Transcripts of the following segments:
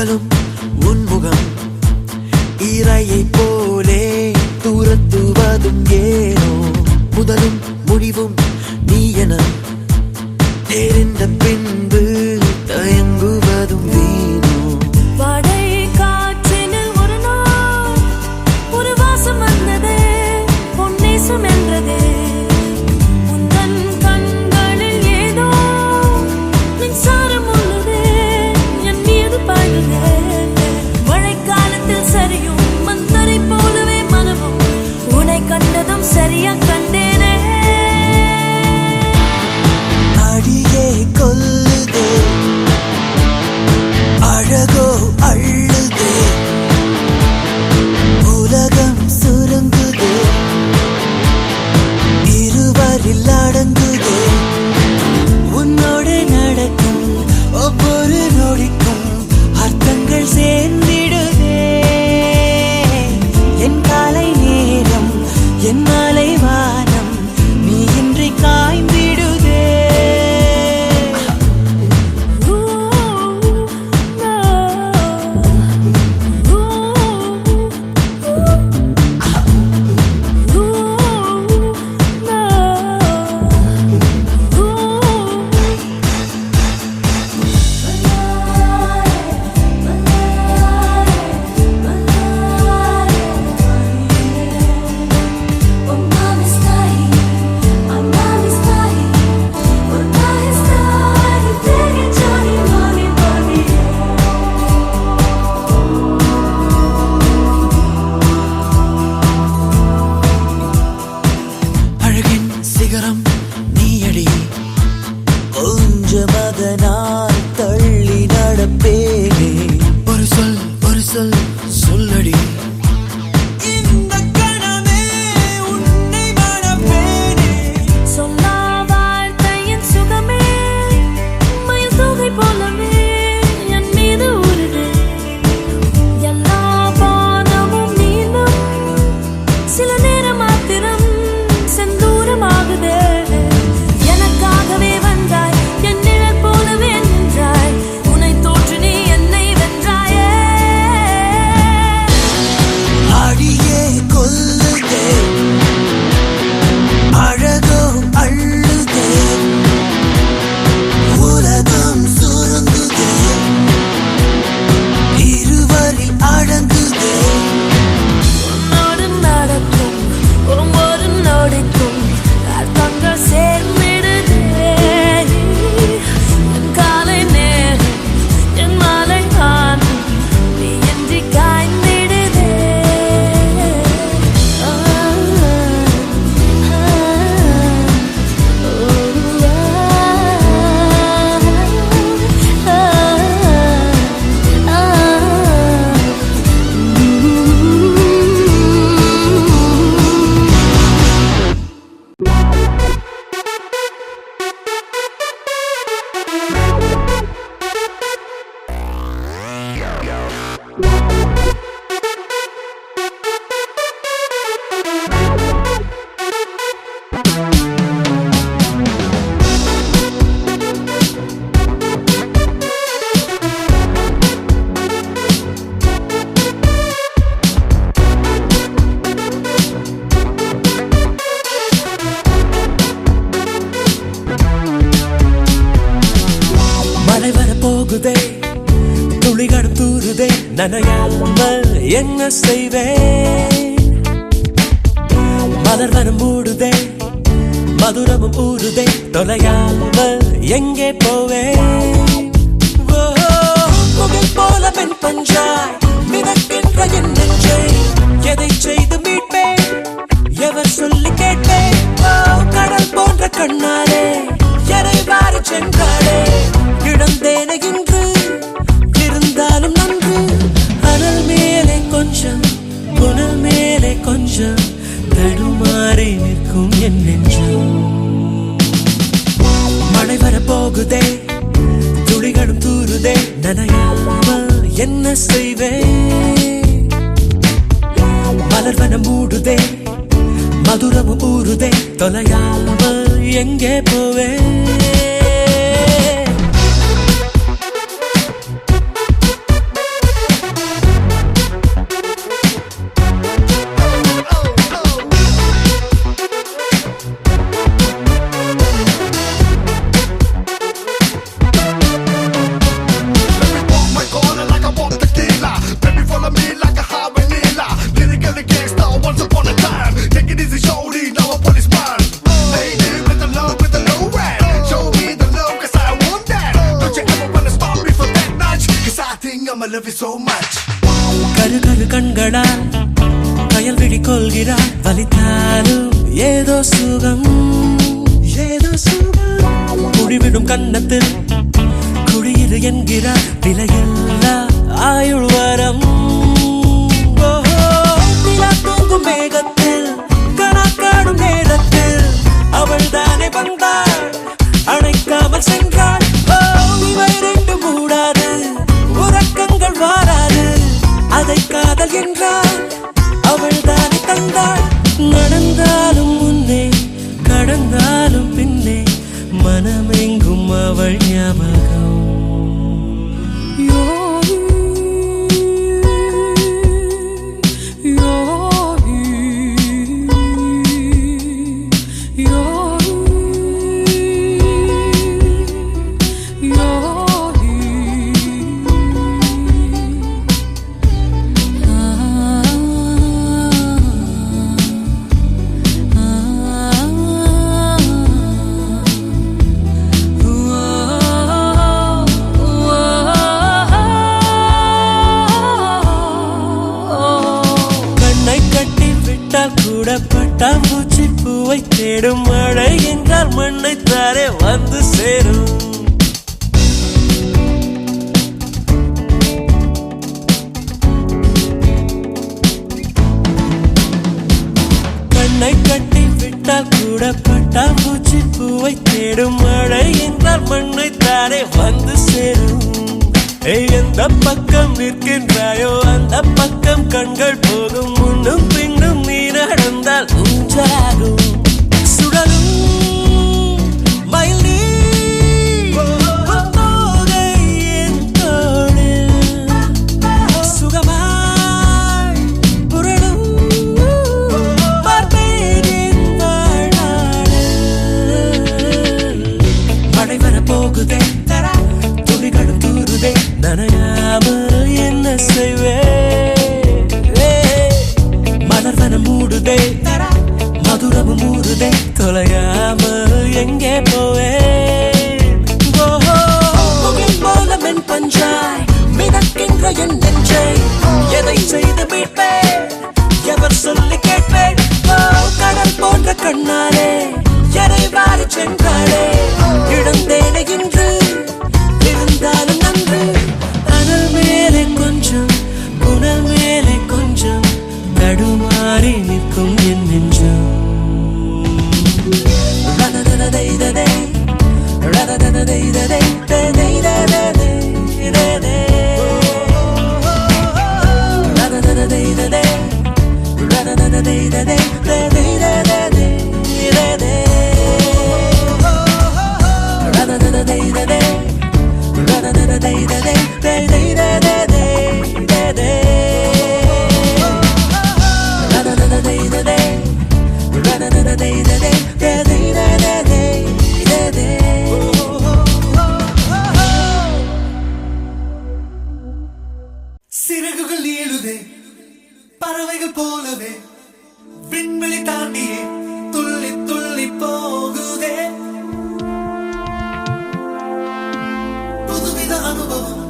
பகலும் உன்முகம் ஈரையை போலே தூரத்துவதும் ஏனோ முதலும் முடிவும் நீ என தெரிந்த பின்பு தயங்குவதும் வீணோ வாடை காற்றினில் ஒரு நாள் ஒரு வாசம் வந்ததே பொன்னேசம் என்றதே உந்தன் கண்களில் ஏதோ மின்சாரம் உள்ளதே என் மீது பாய்ந்ததே மழைக்காலத்தில் சரியும் மந்தரை போலவே மனமும் உன்னை கண்டதும் சரியா கண்டேனே அடியே கொல்லுதே அழகோ அள்ளுதே உலகம் சுருங்குதே இருவரில் அடங்குதே உன்னோடு நடக்கும் ஒவ்வொரு நொடிக்கும் அர்த்தங்கள் சேர்ந்திடுதே என் காலை நேரம் என் மாலை வானம் நீ இன்றி காய்ந்திடுதே அழகின் சிகரம் நீயடி கொஞ்சம் அதனால் தள்ளி நடப்பேனே ஒரு சொல் சொல்லடி இந்த கணமே உன்னை மணப்பேனே சொல்லா வாழ்க்கையின் சுகமே மயில் தொகை போலவே என் மீது உருது எல்லா பானமும் நீளும் சில நேரம் மாத்திரம் செந்தூரமாகுதே எனக்காகவே வந்தாய் என் நிழல் போலவே நின்றாய் உன்னை தோற்று நீ என்னை வென்றாயே அடியே கொல்லுதே அழகோ அள்ளுதே உலகம் சுருங்குதே இருவரில் அடங்குதே உன்னோடு நடக்கும் ஒவ்வொரு நொடிக்கும் அர்த்தங்கள் சேர்ந்திடுதே என் காலை நேரம் என் மாலை வானம் நீ இன்றி காய்ந்திடுதே மழை வரப்போகுதே துளிகளும் தூருதே நனையாமல் என்ன செய்வேன் மலர் வனம் மூடுதே மதுரமும் ஊறுதே தொலையாமல் எங்கே போவேன் முகில் போல பெண் பஞ்சாய் மிதக்கின்ற என் நெஞ்சை எதை செய்து மீட்பேன் எவர் சொல்லி கேட்பேன் கடல் போன்ற கண்ணாலே எரை வாரி சென்றாளே இழந்தேனே இன்று இருந்தாலும் நன்று அனல் மேலே கொஞ்சம் புனல் மேலே கொஞ்சம் தடுமாறி நிற்கும் என் நெஞ்சம் மழை வரப்போகுதே துளிகளும் தூருதே நனையாமல் என்ன செய்வேன் மலர் வனம் மூடுதே மதுரமும் ஊறுதே தொலையாமல் எங்கே போவேன் love you so much. கரு கரு கண்களால் கயல் விழி கொள்கிறாள் வலித்தாலும் ஏதோ சுகம் ஏதோ சுகம் குடிவிடும் கன்னத்தில் குடியிரு என்கிறார் விலையில்லா ஆயுள் வரம் தூங்கும் மேகத்தில் கணக்காடும் நேரத்தில் அவள் தானே வந்தாள் அணைக்காமல் சென்றாள் இவை ரெண்டு மூடாது உறக்கங்கள் வாராது அதை காதல் என்றாள் அவள் தானே தந்தாள் நடந்தாலும் முன்னே கடந்தாலும் பின்னே மனமெங்கும் அவள் ஞாபகம் பட்டாம்பூச்சி பூவை தேடும் மழை என்றால் மண்ணை தாரே வந்து சேரும் கண்ணை கட்டி விட்டால் கூட பட்டாம்பூச்சி பூவை தேடும் மழை என்றால் மண்ணை தாரே வந்து சேரும் எந்த பக்கம் நிற்கின்றாயோ அந்த பக்கம் கண்கள் போகும் முன்னும் பின்னும் நீ நடந்தால் ஊஞ்சாகும் சுடலும் மயில் என் தோளில் சுகமாய் புரளும் பார்ப்பேன் மழை வர போகுதே துளிகளும் தூருதே நனையாம என்ன செய்வே மலர்வனம் மூடுதே மதுரமும் மூடுதே தொலையாம எங்கே போவே போல மென் பஞ்சாய் மிதக்கின்ற என் நெஞ்சை எதை செய்து மீட்பேன் எவர் சொல்லி கேட்பேன் கடல் போன்ற கண்ணாலே எரை வாரி சென்றாளே இழந்தேனே இன்று இருந்தாலும் நன்று அனல் மேலே கொஞ்சம் புனல் மேலே கொஞ்சம் தடுமாறி நிற்கும் என் நெஞ்சம் சிறகுகள் ஏழுதே பறவைகள் போலவே விண்வெளி தாண்டியே துள்ளி துள்ளி போகுதே புதுவித அனுபவம்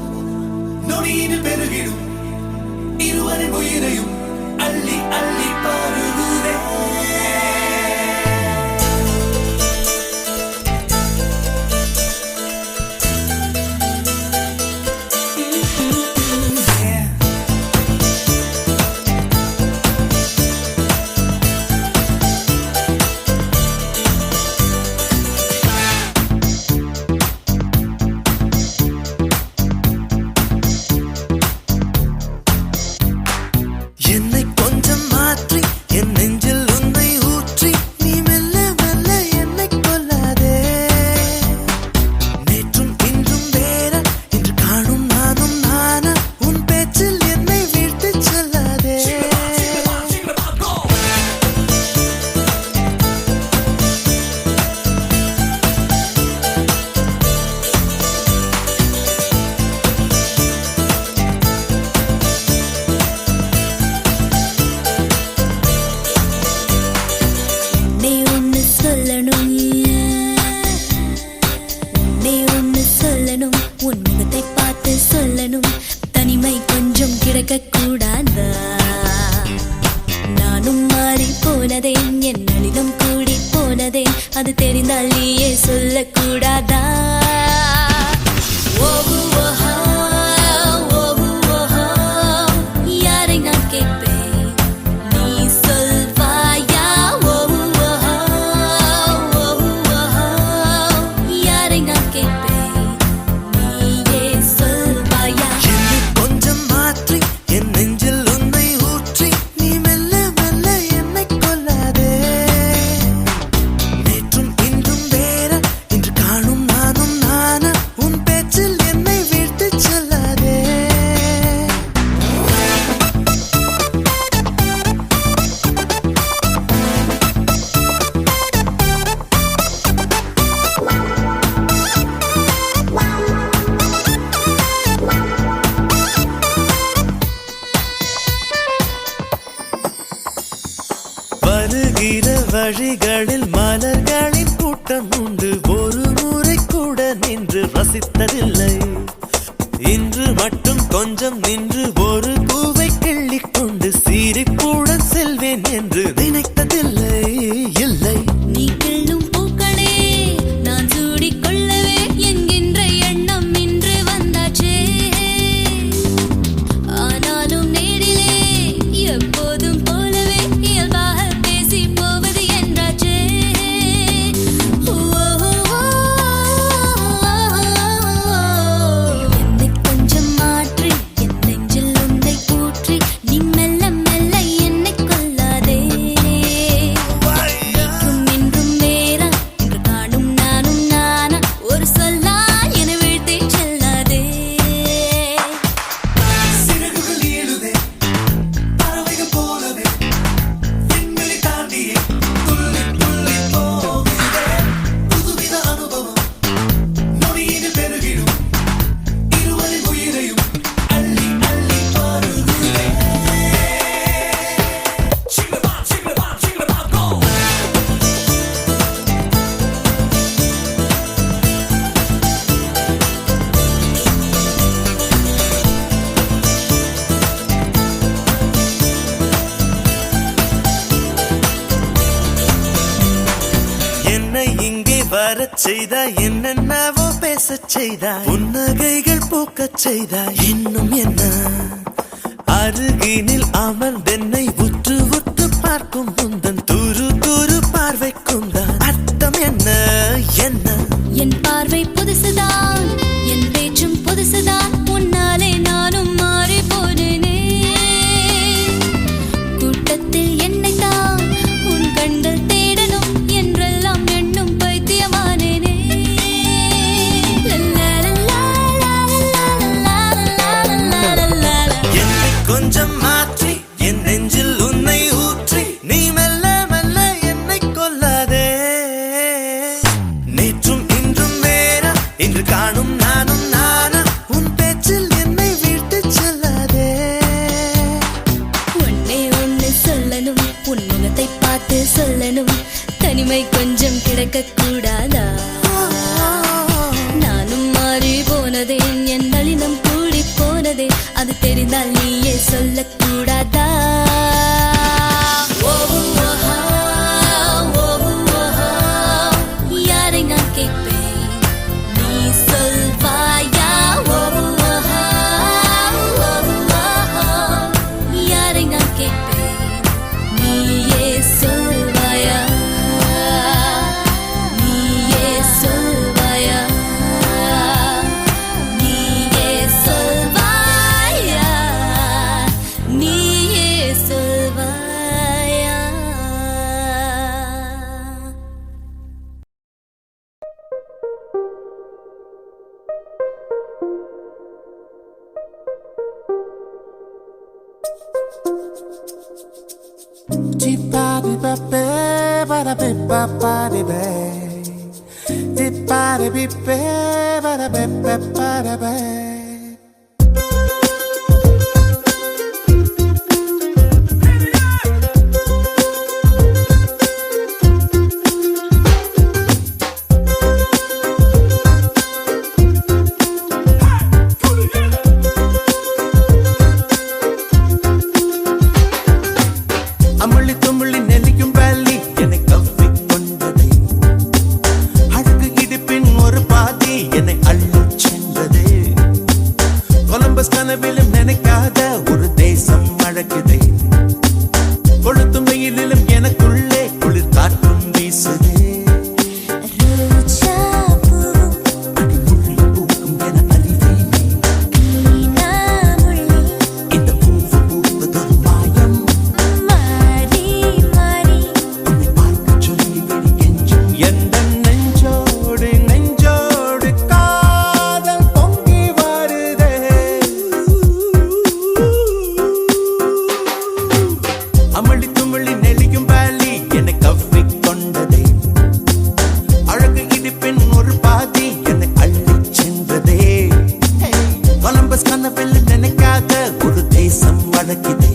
நொடியில் பெருகிடும் இருவரின் உயிரையும் அள்ளி அள்ளி பருகுதே என்னை கொஞ்சம் மாற்றி வழிகளில் மலர்களின் கூட்டம் உண்டு, ஒரு முறை கூட நின்று ரசித்ததில்லை. இன்று மட்டும் கொஞ்சம் நின்று ஒரு பூவை கிள்ளிக் கொண்டு சிரிப்புடன் செல்வேன் என்று நினைத்ததில்லை. இல்லை, நீ கிள்ளும் பூக்களே நான் சூடிக் கொள்ளவே என்கின்ற எண்ணம் இன்று வந்தாச்சே. ஆனாலும் நேரிலே எப்போதும் போலவே இயல்பாக பேசி போவது என்றாச்சே. என்னை கொஞ்சம் மாற்றி என் நெஞ்சில் உன்னை கூற்றி நீ மெல்ல மெல்ல என்னை கொல்லாதே. நேற்றும் இன்றும் வேறா என்று காணும் நானும் நானா, ஒரு சொல்லா என வீழ்த்தி செல்லாதே. சிறகுகள் ஏழுதே பறவைகள் போலவே விண்வெளி தாண்டியே துள்ளி துள்ளி போகுதே. புதுவித அனுபவம் நொடியில் பெருகிடும், இருவரின் உயிரையும் அள்ளி அள்ளி பாருகிறே. சிங்கமாம் சிங்கமாம் சிங்கமாம் கோ. என்னை இங்கே வரச் செய்தாய், என்னென்னவோ பேசச் செய்தாய், புன்னகைகள் பூக்கச் செய்தாய். இன்னும் என்ன? அருகினில் அமர்ந்தென்னை உற்று உற்று பார்க்கும் உந்தன் துரு துரு பார்வைக்கும் தான் அர்த்தம் என்ன? என்ன? என் பார்வை புதுசுதான், என் பேச்சும் புதுசுதான், உன்னாலே நானும் மாறி போனேனே. கூட்டத்தில் என்னைத்தான் உன் கண்கள் தேடணும் என்றெல்லாம் எண்ணும் பைத்தியமானேனே. லல்லா லல்லா லல்லா லல்லா லல்லா. என்னை கொஞ்சம் மாற்றி என் நெஞ்சில் உன்னை ஊற்றி நீ மெல்ல மெல்ல என்னை கொல்லாதே. நேற்றும் இன்றும் வேற, இன்று காணும் நானும் நானா, உன் பேச்சில் என்னை விட்டு செல்லாதே. ஒன்னே ஒன்னு சொல்லணும், உன் முகத்தை பார்த்து சொல்லணும், தனிமை கொஞ்சம் கிடக்க கூடாதா? நானும் மாறி போனதே, என் நளினம் கூடி போனதே, அது தெரிந்தால் நீயே சொல்லக்கூடாதா? யாரை நான் கேட்பேன், நீ சொல்வாயா? யாரை நான் கேட்பேன், நீயே சொல்வாயா? நீயே சொல்வாயா? நீயே சொல்வாயா? நீயே சொல்வாயா? அமுள்ளி துமுள்ளி நெல்லிக்கும் வேலி என்னை கவ்விக் கொண்டதே. அழகு இடுப்பின் ஒரு பாதி என்னை அள்ளிச் சென்றதே. கொலம்பஸ் கனவிலும் நினைக்காத ஒரு தேசம் அழகுதே. கொளுத்தும் வெயிலிலும் எனக்குள்ளே குளிர் காற்றும் வீசுதே. ரோஜா பூ அடிமுள்ளி பூக்கும் என அறிவேனே. நீனா முள்ளி இந்த பூவு பூப்பதொரு மாயம். மாறி மாறி உன்னை பார்க்கச் சொல்லி விழி கெஞ்சும். எந்தன் நெஞ்சோடு நெஞ்சோடு காதல் பொங்கி வருதே. அமளி துமளி நெளியும் வேலி என்னை கவ்விக் கொண்டதே. அழகு இடுப்பின் ஒரு பாதி என்னை அள்ளிச் சென்றதே. கொலம்பஸ் கனவில் நினைக்காத ஒரு தேசம் அழகிதே.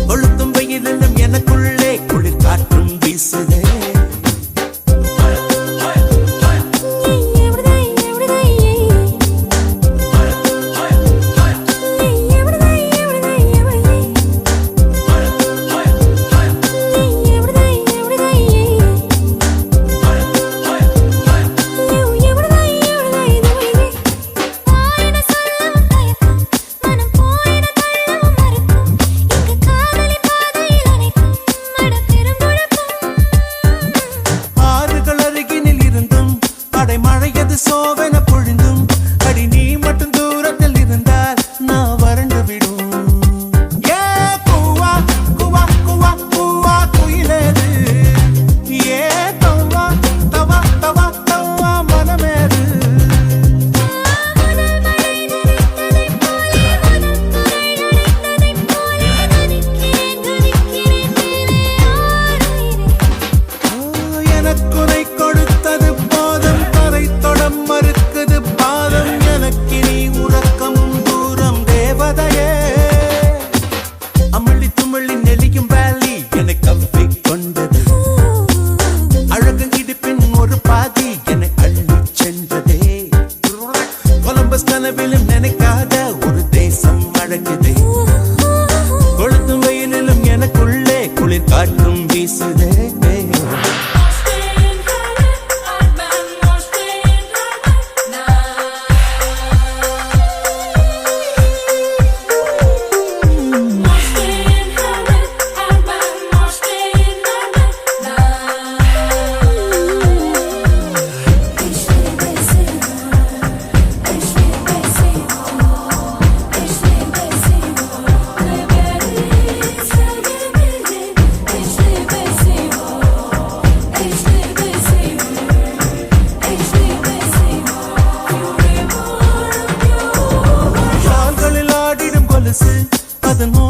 கொளுத்தும் வெயிலிலும் எனக்குள்ளே குளிர் காற்றும் வீசுதே.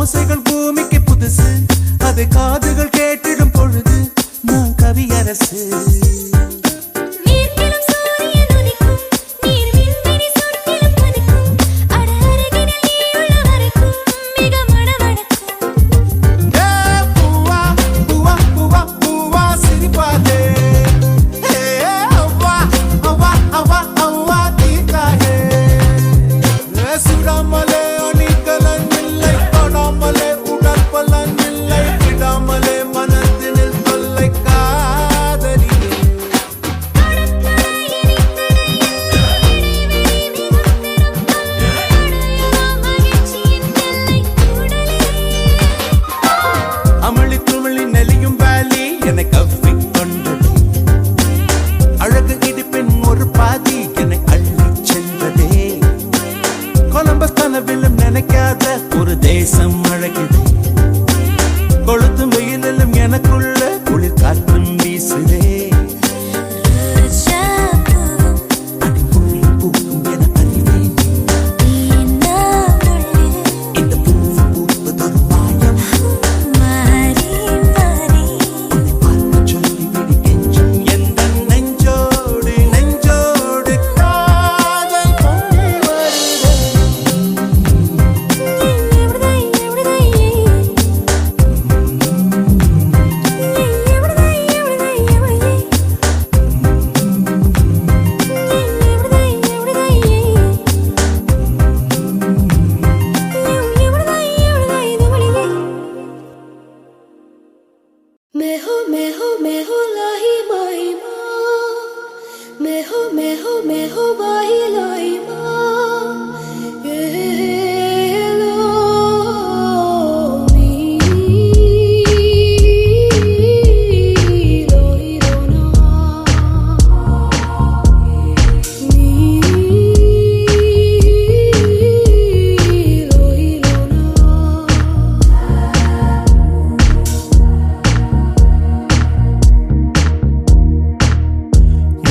ஓசைகள் பூமிக்கு புதுசு, அதை காதுகள் கேட்டிடும் பொழுது நான் கவியரசு. நினைக்காத ஒரு தேசம் அழகுது, கொளுத்தும் வெயிலும் எனக்குள்ள குளிர் காற்றும் வீசுதே.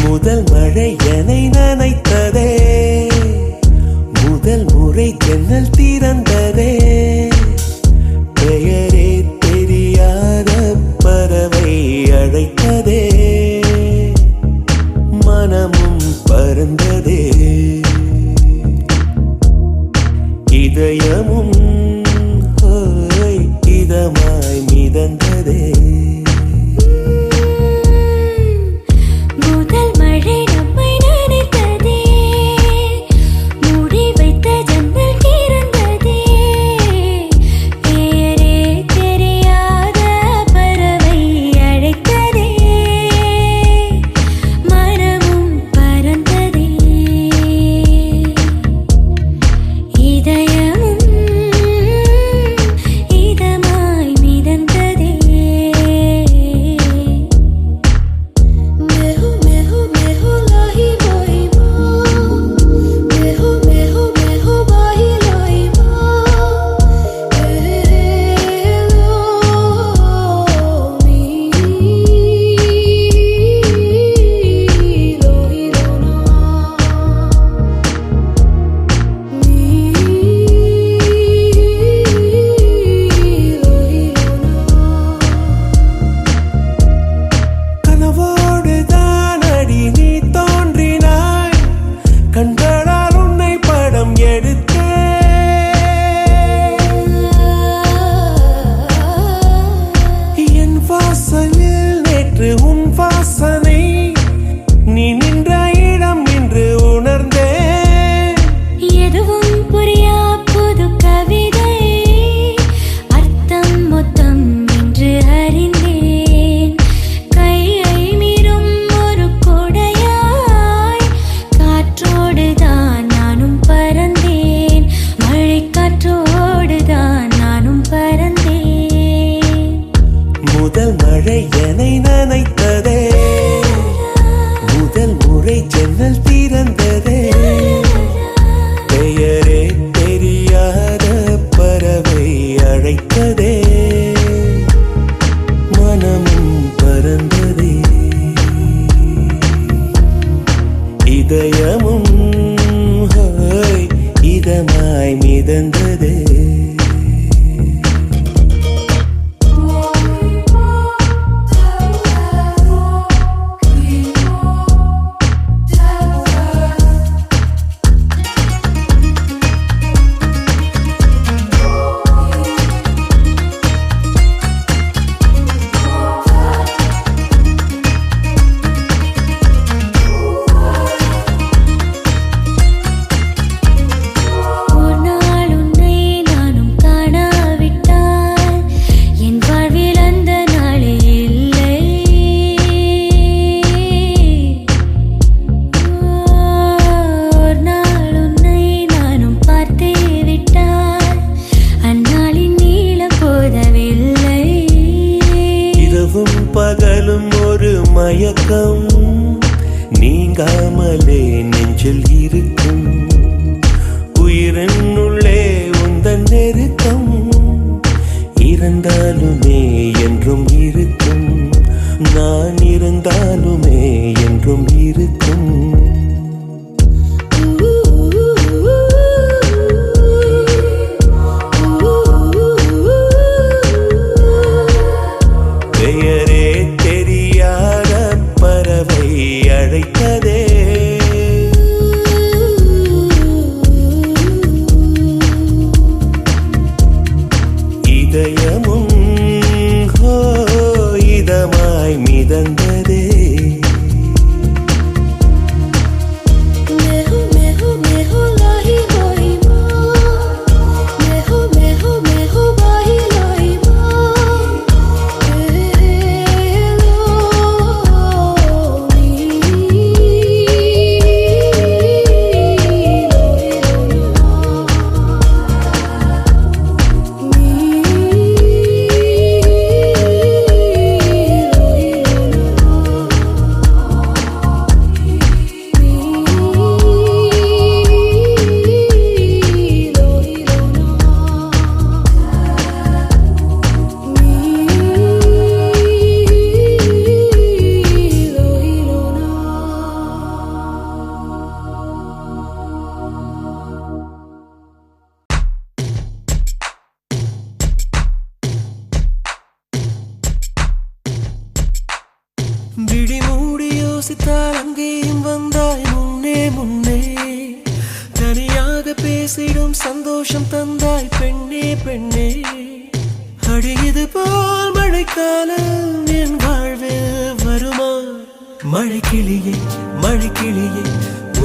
முதல் மழை என்னை நனைத்ததே, முதல் முறை ஜன்னல் திறந்ததே, பெயரே தெரியாத பறவை அழைத்ததே, மனமும் பறந்ததே, இதயமும் இதமாய் மிதந்ததே. நானும் பறந்தேன். இருக்கும் உயிரினுள்ளே உந்தன் நெருக்கம் இருந்தாலுமே என்றும் இருக்கும் நான் இருந்தாலுமே என்றும் இருக்கும் பெயரே தெரியாத பறவை அழைத்ததே இதயமும் இதமாய் மிதந்ததே விழி மூடி யோசித்தால் அங்கேயும் வந்தாய் முன்னே முன்னே தனியாக பேசிடும் சந்தோஷம் தந்தாய் பெண்ணே பெண்ணே அடியது போல் மழைக்காலம் என் வாழ்வில் வருமா மழைக்கிளியே மழைக்கிளியே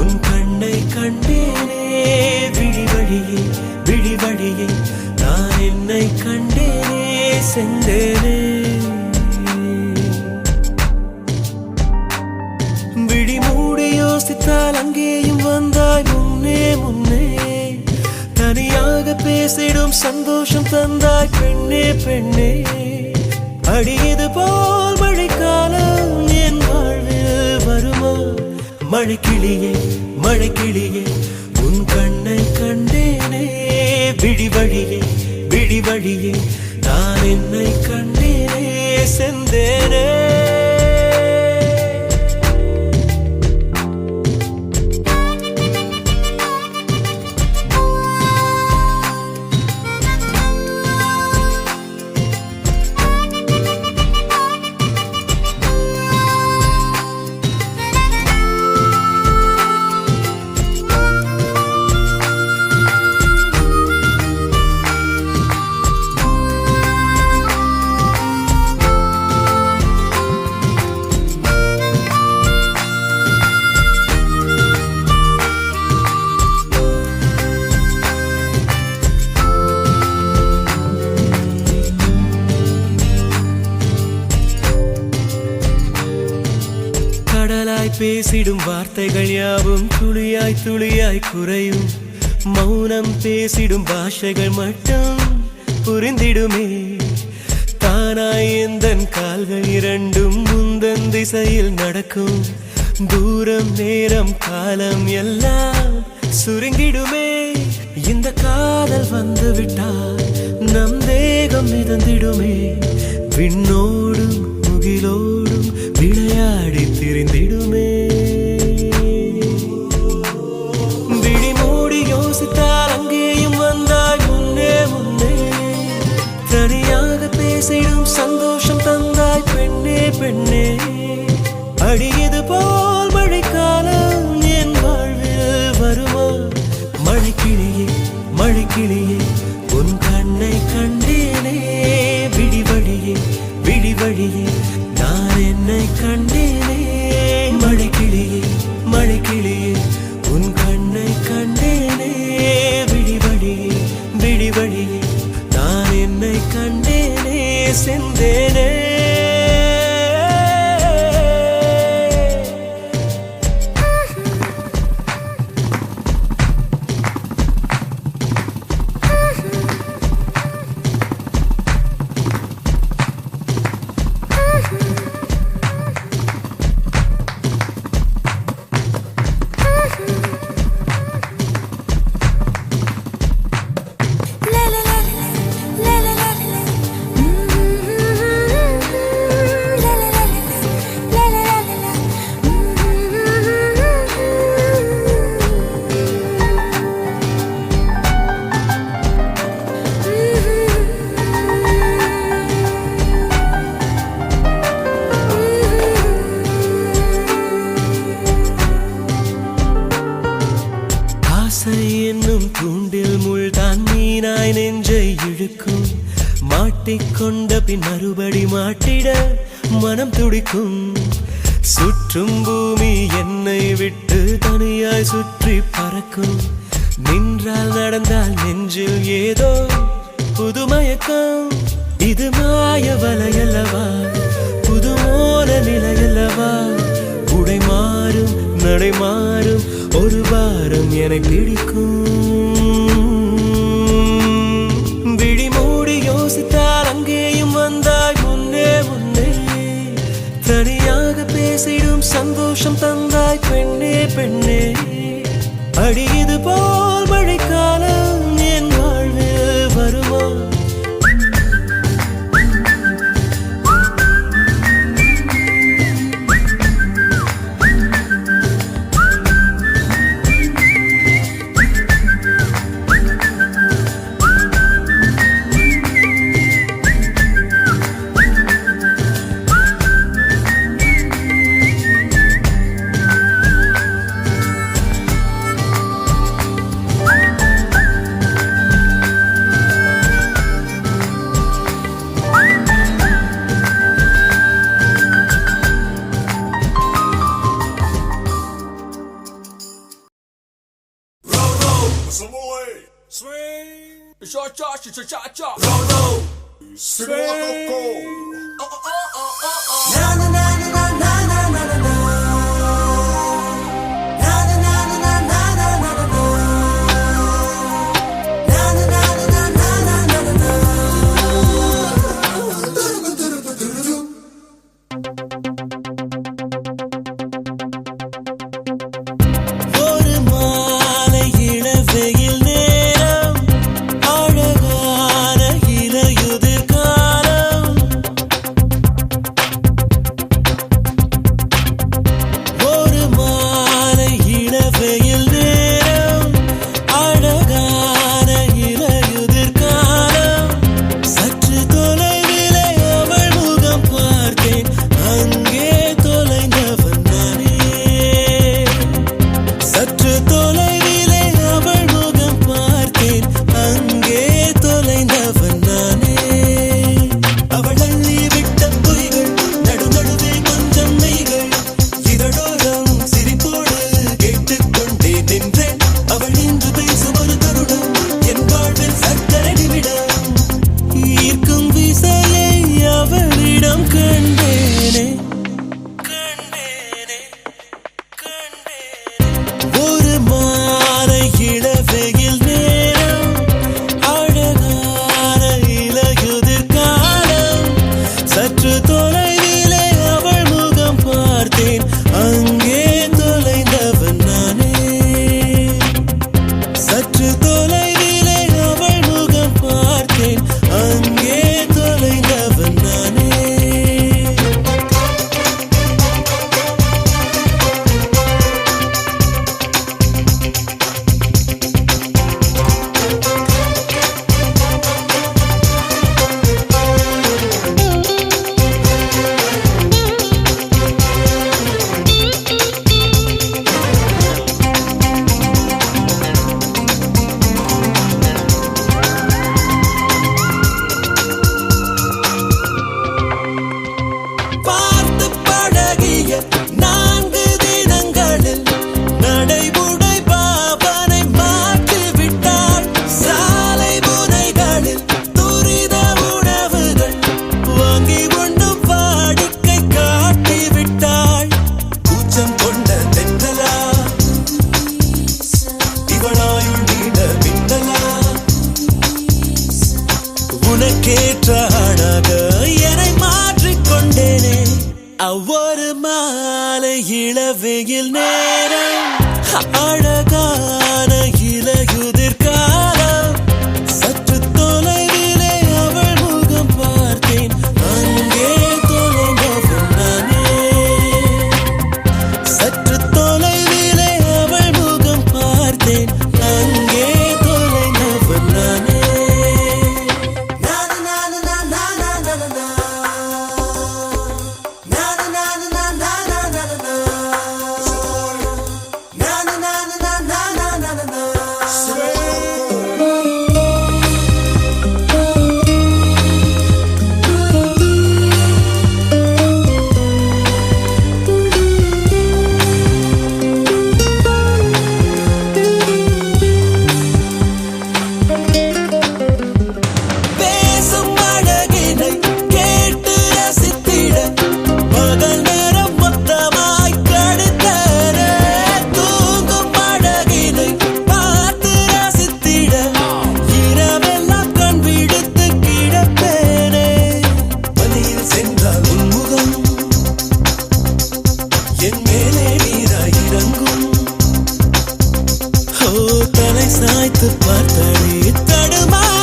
உன் கண்ணை கண்டேனே விழி வழியே விழி வழியே நான் என்னை கண்டேனே சென்றேனே விழி மூடி யோசித்தால் அங்கேயும் வந்தாய் முன்னே முன்னே தனியாக பேசிடும் சந்தோஷம் தந்தாய் பெண்ணே பெண்ணே அடியது போல் மழைக்காலம் என் வாழ்வில் வருமா மழைக்கிளியே மழைக்கிளியே உன் கண்ணை கண்டேனே விழி வழியே விழி வழியே நான் என்னை கண்டேனே சென்றேனே பேசிடும் வார்த்தைகள் யாவும் துளியாய் துளியாய் குறையும் மௌனம் பேசிடும் பாஷைகள் மட்டும் புரிந்திடுமே தானாய் எந்தன் கால்கள் இரண்டும் முந்தன் திசையில் நடக்கும் தூரம் நேரம் காலம் எல்லாம் சுருங்கிடுமே இந்த காதல் வந்து விட்டால் நம் தேகம் மிதந்திடுமே விண்ணோடும் முகிலோடும் விளையாடி திரிந்திடுமே விழி மூடி யோசித்தால் அங்கேயும் வந்தாய் முன்னே முன்னே தனியாக பேசிடும் சந்தோஷம் தந்தாய் பெண்ணே பெண்ணே அடியது போல் மழைக்காலம் என் வாழ்வில் வருமா மழைக்கிளியே மழைக்கிளியே உன் கண்ணை கண்டேனே விழி வழியே விழி வழியே நான் என்னை கண்டேனே மழைக்கிளியே மழைக்கிளியே உன் கண்ணை கண்டேனே விழி வழியே விழி வழியே நான் என்னை கண்டேனே சென்றேனே ஆசை என்னும் தூண்டில் முள்தான் மீனாய் நெஞ்சை இழுக்கும். மாட்டிக்கொண்ட பின் மறுபடி மாட்டிட மனம் துடிக்கும். சுற்றும் பூமி என்னை விட்டு தனியாய் சுற்றி பறக்கும். நின்றால் நடந்தால் நெஞ்சில் ஏதோ புதுமயக்கம். இது மாய வலையல்லவா, புதுமோன நிலையல்லவா. உடை மாறும் நடை மாறும் ஒரு வாரம் என பிடிக்கும். விழி மூடி யோசித்தால் அங்கேயும் வந்தாய் முன்னே முன்னே. தனியாக பேசிடும் சந்தோஷம் தந்தாய் பெண்ணே பெண்ணே. அடி இது போல் மழைக்காலம் என் வாழ்வில் வருமா? ஒவ்வொரு மாலை இளவெயில் நேரம் அழகான இலையுதிர் காலம் சற்று தொலைவிலே அவள் முகம் பார்த்தேன் அங்கே தொலைந்தவன் நானே சற்று தொலைவிலே அவள் முகம் பார்த்தேன் அங்கே தொலைந்தவன் நானே na na தலை சாய்த்து பார்த்தாளே தடுமாறி